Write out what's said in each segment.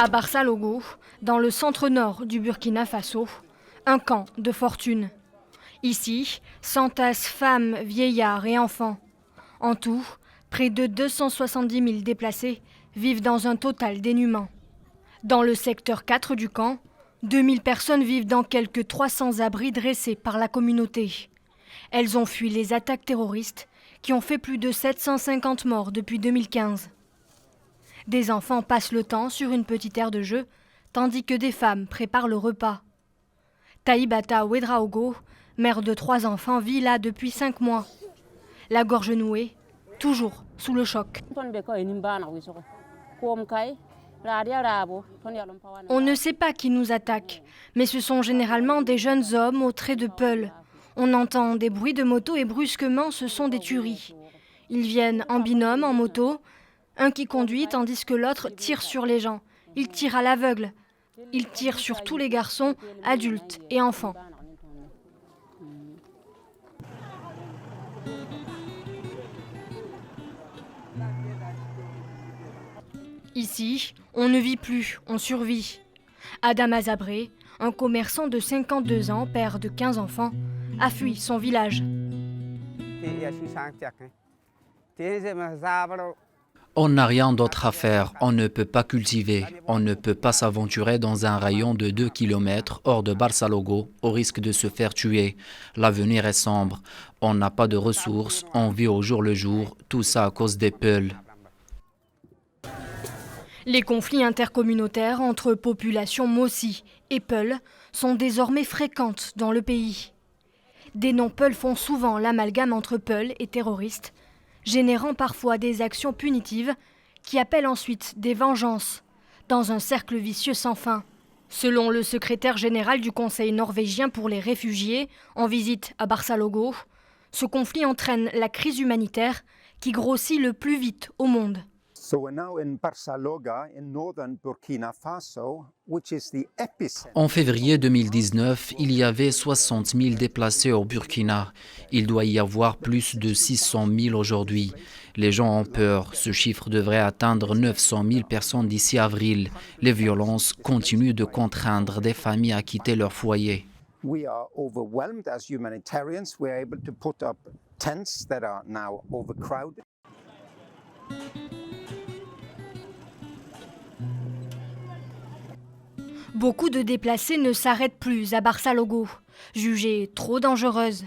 À Barça-Logo, dans le centre-nord du Burkina Faso, un camp de fortune. Ici, s'entassent femmes, vieillards et enfants. En tout, près de 270 000 déplacés vivent dans un total dénuement. Dans le secteur 4 du camp, 2000 personnes vivent dans quelques 300 abris dressés par la communauté. Elles ont fui les attaques terroristes qui ont fait plus de 750 morts depuis 2015. Des enfants passent le temps sur une petite aire de jeu, tandis que des femmes préparent le repas. Taïbata Ouedraogo, mère de 3 enfants, vit là depuis 5 mois. La gorge nouée, toujours sous le choc. On ne sait pas qui nous attaque, mais ce sont généralement des jeunes hommes aux traits de peul. On entend des bruits de moto et brusquement ce sont des tueries. Ils viennent en binôme, en moto, un qui conduit tandis que l'autre tire sur les gens. Ils tirent à l'aveugle. Ils tirent sur tous les garçons, adultes et enfants. Ici, on ne vit plus, on survit. Adam Azabré, un commerçant de 52 ans, père de 15 enfants, a fui son village. On n'a rien d'autre à faire, on ne peut pas cultiver, on ne peut pas s'aventurer dans un rayon de 2 km hors de Barça-Logo au risque de se faire tuer. L'avenir est sombre, on n'a pas de ressources, on vit au jour le jour, tout ça à cause des peuls. Les conflits intercommunautaires entre populations Mossi et Peul sont désormais fréquentes dans le pays. Des non-Peuls font souvent l'amalgame entre Peuls et terroristes, générant parfois des actions punitives qui appellent ensuite des vengeances, dans un cercle vicieux sans fin. Selon le secrétaire général du Conseil norvégien pour les réfugiés, en visite à Barça-Logo, ce conflit entraîne la crise humanitaire qui grossit le plus vite au monde. En février 2019, il y avait 60 000 déplacés au Burkina. Il doit y avoir plus de 600 000 aujourd'hui. Les gens ont peur. Ce chiffre devrait atteindre 900 000 personnes d'ici avril. Les violences continuent de contraindre des familles à quitter leur foyer. We are overwhelmed as humanitarians. We are able to put up tents that are now overcrowded. Beaucoup de déplacés ne s'arrêtent plus à Barça-Logo, jugées trop dangereuses.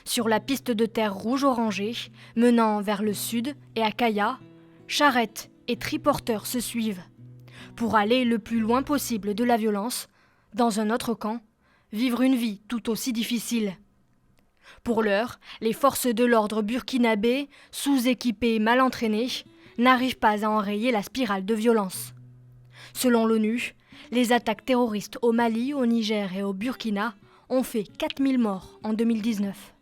Sur la piste de terre rouge-orangée, menant vers le sud et à Kaya, charrettes et triporteurs se suivent. Pour aller le plus loin possible de la violence, dans un autre camp, vivre une vie tout aussi difficile. Pour l'heure, les forces de l'ordre burkinabé, sous-équipées et mal entraînées, n'arrivent pas à enrayer la spirale de violence. Selon l'ONU, les attaques terroristes au Mali, au Niger et au Burkina ont fait 4000 morts en 2019.